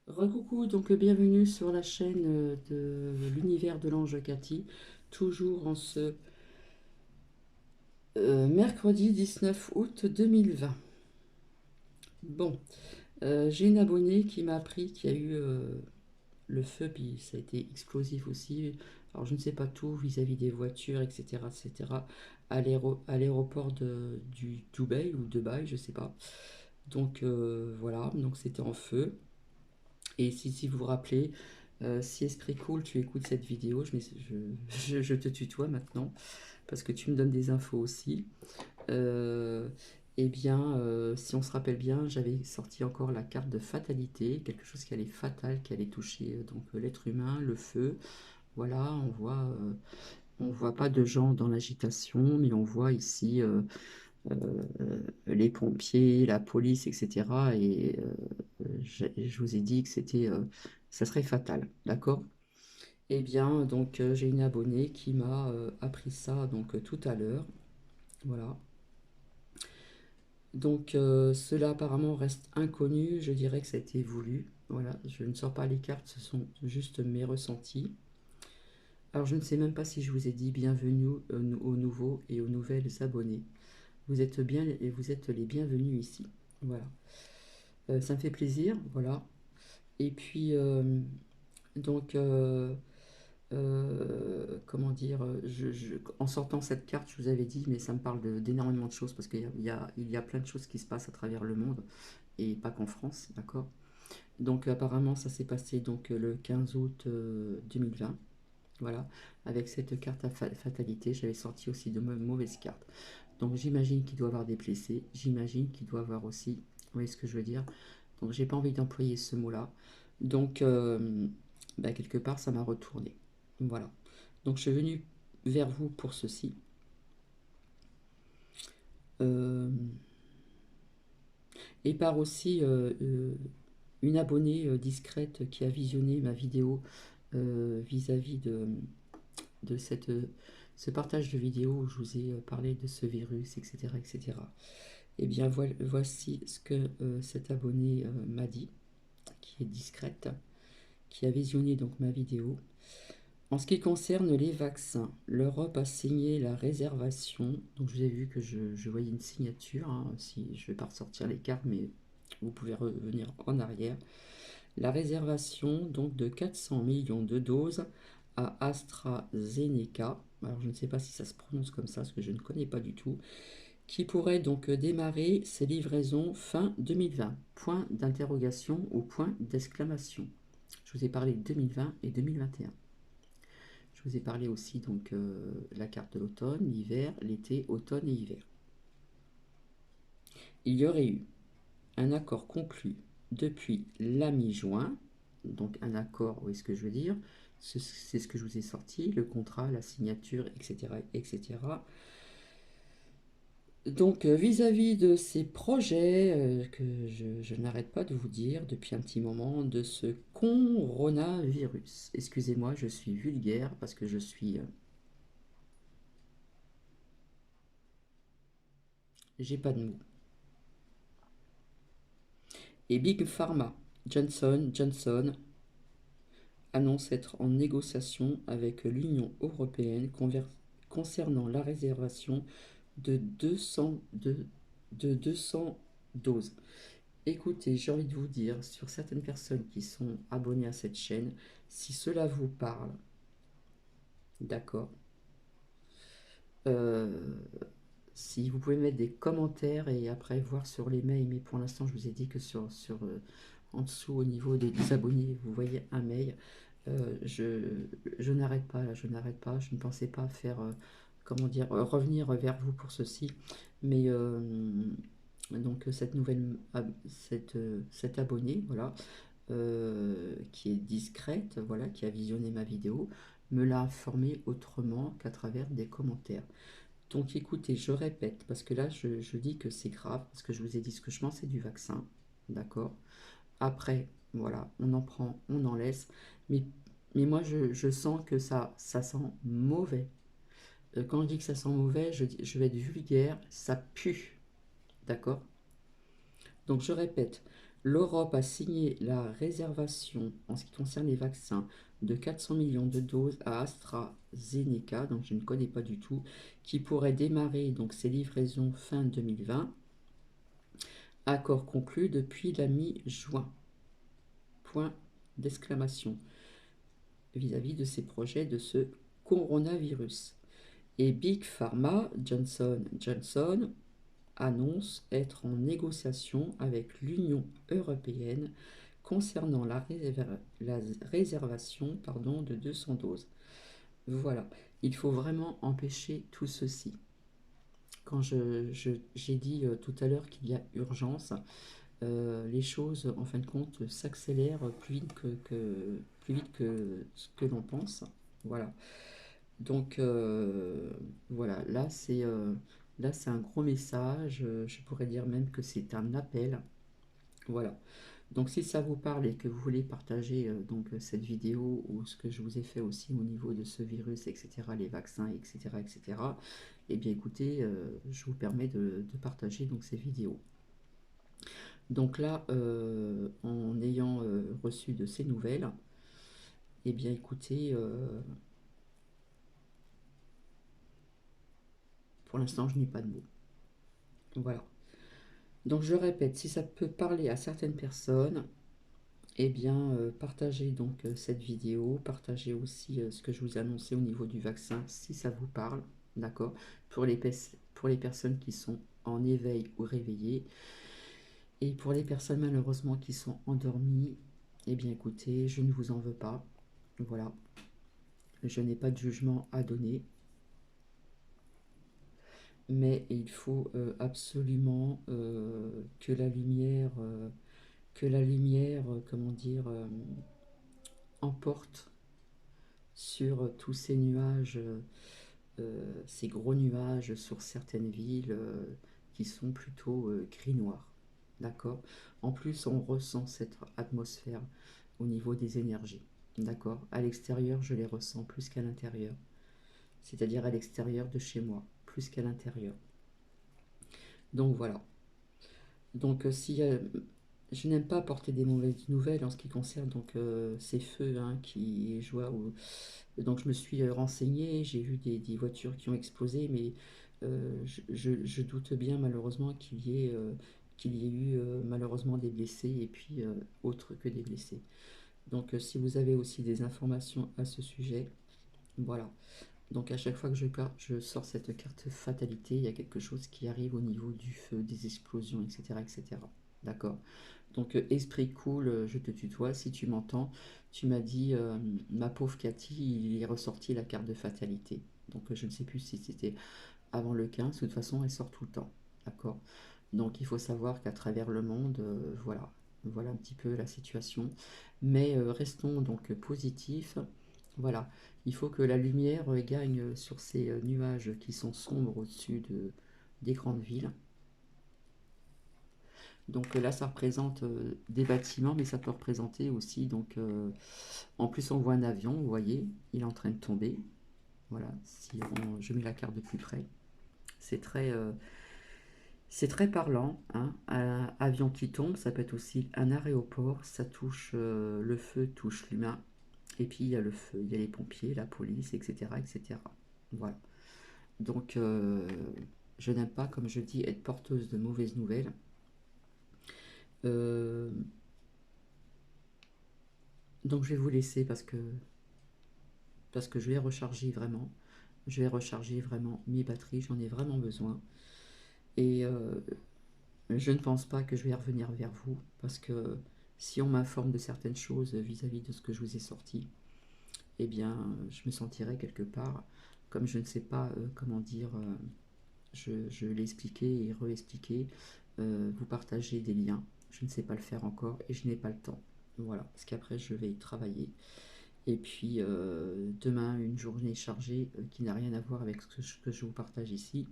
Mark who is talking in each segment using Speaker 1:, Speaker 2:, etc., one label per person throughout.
Speaker 1: Recoucou, donc bienvenue sur la chaîne de l'univers de l'ange Cathy, toujours en ce mercredi 19 août 2020. Bon, j'ai une abonnée qui m'a appris qu'il y a eu le feu, puis ça a été explosif aussi. Alors je ne sais pas tout vis-à-vis des voitures, etc., etc., à l'aéroport du Dubaï ou Dubaï, je sais pas. Donc voilà, donc c'était en feu. Et si vous vous rappelez, si Esprit Cool, tu écoutes cette vidéo, je te tutoie maintenant, parce que tu me donnes des infos aussi. Euh, eh bien, si on se rappelle bien, j'avais sorti encore la carte de fatalité, quelque chose qui allait fatal, qui allait toucher l'être humain, le feu. Voilà, on voit pas de gens dans l'agitation, mais on voit ici les pompiers, la police, etc. Et je vous ai dit que ça serait fatal, d'accord? Eh bien, donc j'ai une abonnée qui m'a appris ça donc tout à l'heure, voilà. Donc cela apparemment reste inconnu, je dirais que ça a été voulu, voilà. Je ne sors pas les cartes, ce sont juste mes ressentis. Alors je ne sais même pas si je vous ai dit bienvenue aux nouveaux et aux nouvelles abonnés. Vous êtes bien et vous êtes les bienvenus ici, voilà. Ça me fait plaisir, voilà. Et puis donc comment dire, en sortant cette carte, je vous avais dit, mais ça me parle d'énormément de choses parce qu'il y a plein de choses qui se passent à travers le monde et pas qu'en France, d'accord? Donc apparemment, ça s'est passé donc le 15 août 2020, voilà, avec cette carte à fatalité. J'avais sorti aussi de mauvaises cartes. Donc j'imagine qu'il doit y avoir des blessés, j'imagine qu'il doit y avoir aussi, vous voyez ce que je veux dire? Donc j'ai pas envie d'employer ce mot-là. Donc bah, quelque part, ça m'a retourné. Voilà. Donc je suis venu vers vous pour ceci. Euh, et par aussi une abonnée discrète qui a visionné ma vidéo vis-à-vis de ce partage de vidéo où je vous ai parlé de ce virus, etc. etc. Et bien voici ce que cette abonnée m'a dit, qui est discrète, qui a visionné donc ma vidéo. En ce qui concerne les vaccins, l'Europe a signé la réservation. Donc, je vous ai vu que je voyais une signature. Hein, si je ne vais pas ressortir les cartes, mais vous pouvez revenir en arrière. La réservation donc de 400 millions de doses à AstraZeneca. Alors, je ne sais pas si ça se prononce comme ça, parce que je ne connais pas du tout. Qui pourrait donc démarrer ses livraisons fin 2020. Point d'interrogation ou point d'exclamation. Je vous ai parlé de 2020 et 2021. Je vous ai parlé aussi donc la carte de l'automne, l'hiver, l'été, automne et hiver. Il y aurait eu un accord conclu depuis la mi-juin, donc un accord, vous voyez ce que je veux dire, c'est ce que je vous ai sorti, le contrat, la signature, etc. etc. Donc vis-à-vis de ces projets que je n'arrête pas de vous dire depuis un petit moment, de ce coronavirus, excusez-moi, je suis vulgaire parce que je suis... j'ai pas de mots. Et Big Pharma, Johnson Johnson, annonce être en négociation avec l'Union européenne concernant la réservation de 200 doses. Écoutez, j'ai envie de vous dire, sur certaines personnes qui sont abonnées à cette chaîne, si cela vous parle, d'accord, euh, si vous pouvez mettre des commentaires et après voir sur les mails, mais pour l'instant je vous ai dit que en dessous au niveau des abonnés, vous voyez un mail. Je n'arrête pas, là, je n'arrête pas. Je ne pensais pas faire, comment dire, revenir vers vous pour ceci, mais donc cette abonnée, voilà, qui est discrète, voilà, qui a visionné ma vidéo, me l'a informé autrement qu'à travers des commentaires. Donc écoutez, je répète, parce que là je dis que c'est grave, parce que je vous ai dit ce que je pensais du vaccin, d'accord? Après, voilà, on en prend, on en laisse, mais, mais moi je sens que ça sent mauvais. Quand je dis que ça sent mauvais, je vais être vulgaire, ça pue, d'accord? Donc je répète, L'Europe a signé la réservation en ce qui concerne les vaccins de 400 millions de doses à AstraZeneca, donc je ne connais pas du tout, qui pourrait démarrer donc ses livraisons fin 2020. Accord conclu depuis la mi-juin. Point d'exclamation vis-à-vis de ces projets de ce coronavirus. Et Big Pharma, Johnson Johnson, annonce être en négociation avec l'Union européenne concernant la réservation de 200 doses. Voilà, il faut vraiment empêcher tout ceci. Quand j'ai dit tout à l'heure qu'il y a urgence, les choses en fin de compte s'accélèrent plus vite que ce que l'on pense. Voilà. Donc voilà, là c'est un gros message. Je pourrais dire même que c'est un appel. Voilà. Donc si ça vous parle et que vous voulez partager cette vidéo ou ce que je vous ai fait aussi au niveau de ce virus, etc., les vaccins, etc., eh bien écoutez, je vous permets de partager donc ces vidéos. Donc là, en ayant reçu de ces nouvelles, eh bien écoutez, pour l'instant je n'ai pas de mots. Voilà. Donc je répète, si ça peut parler à certaines personnes, eh bien partagez donc cette vidéo, partagez aussi ce que je vous ai annoncé au niveau du vaccin, si ça vous parle, d'accord, pour les personnes qui sont en éveil ou réveillées, et pour les personnes malheureusement qui sont endormies, eh bien écoutez, je ne vous en veux pas, voilà, je n'ai pas de jugement à donner, mais il faut absolument que la lumière, comment dire, emporte sur tous ces nuages, ces gros nuages sur certaines villes qui sont plutôt gris-noir. D'accord. En plus, on ressent cette atmosphère au niveau des énergies. D'accord. À l'extérieur, je les ressens plus qu'à l'intérieur. C'est-à-dire à l'extérieur de chez moi, plus qu'à l'intérieur. Donc voilà. Donc si je n'aime pas apporter des mauvaises nouvelles en ce qui concerne ces feux qui joient. Donc je me suis renseigné, j'ai vu des voitures qui ont explosé, mais je doute bien malheureusement qu'il y ait eu malheureusement des blessés et puis autres que des blessés. Donc si vous avez aussi des informations à ce sujet, voilà. Donc à chaque fois que je sors cette carte fatalité, il y a quelque chose qui arrive au niveau du feu, des explosions, etc. etc. D'accord. Donc esprit cool, je te tutoie, si tu m'entends, tu m'as dit, ma pauvre Cathy, il est ressorti la carte de fatalité. Donc je ne sais plus si c'était avant le 15, de toute façon elle sort tout le temps. D'accord. Donc il faut savoir qu'à travers le monde, voilà, voilà un petit peu la situation. Mais restons donc positifs. Voilà, il faut que la lumière gagne sur ces nuages qui sont sombres au-dessus des grandes villes. Donc là, ça représente des bâtiments, mais ça peut représenter aussi, en plus on voit un avion, vous voyez, il est en train de tomber. Voilà, si je mets la carte de plus près, c'est très parlant, hein. Un avion qui tombe, ça peut être aussi un aéroport, ça touche, le feu touche l'humain, et puis il y a le feu, il y a les pompiers, la police, etc., etc. Voilà. Donc, je n'aime pas, comme je dis, être porteuse de mauvaises nouvelles. Euh, donc, je vais vous laisser parce que je vais recharger vraiment. Je vais recharger vraiment mes batteries, j'en ai vraiment besoin. Et je ne pense pas que je vais revenir vers vous parce que si on m'informe de certaines choses vis-à-vis de ce que je vous ai sorti, eh bien, je me sentirai quelque part, comme je ne sais pas comment dire, je l'ai expliqué et réexpliqué, vous partagez des liens. Je ne sais pas le faire encore et je n'ai pas le temps. Voilà, parce qu'après je vais y travailler. Et puis demain, une journée chargée qui n'a rien à voir avec ce que je vous partage ici.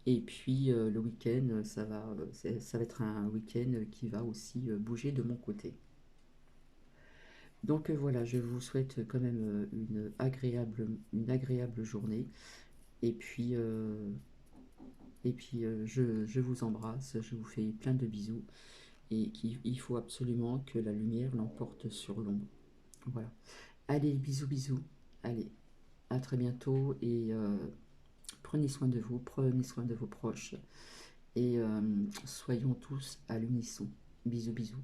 Speaker 1: Et puis le week-end, ça va être un week-end qui va aussi bouger de mon côté. Donc voilà, je vous souhaite quand même une agréable journée. Et puis, je vous embrasse, je vous fais plein de bisous. et qu'il faut absolument que la lumière l'emporte sur l'ombre. Voilà. Allez, bisous, bisous. Allez, à très bientôt et prenez soin de vous, prenez soin de vos proches et soyons tous à l'unisson. Bisous, bisous.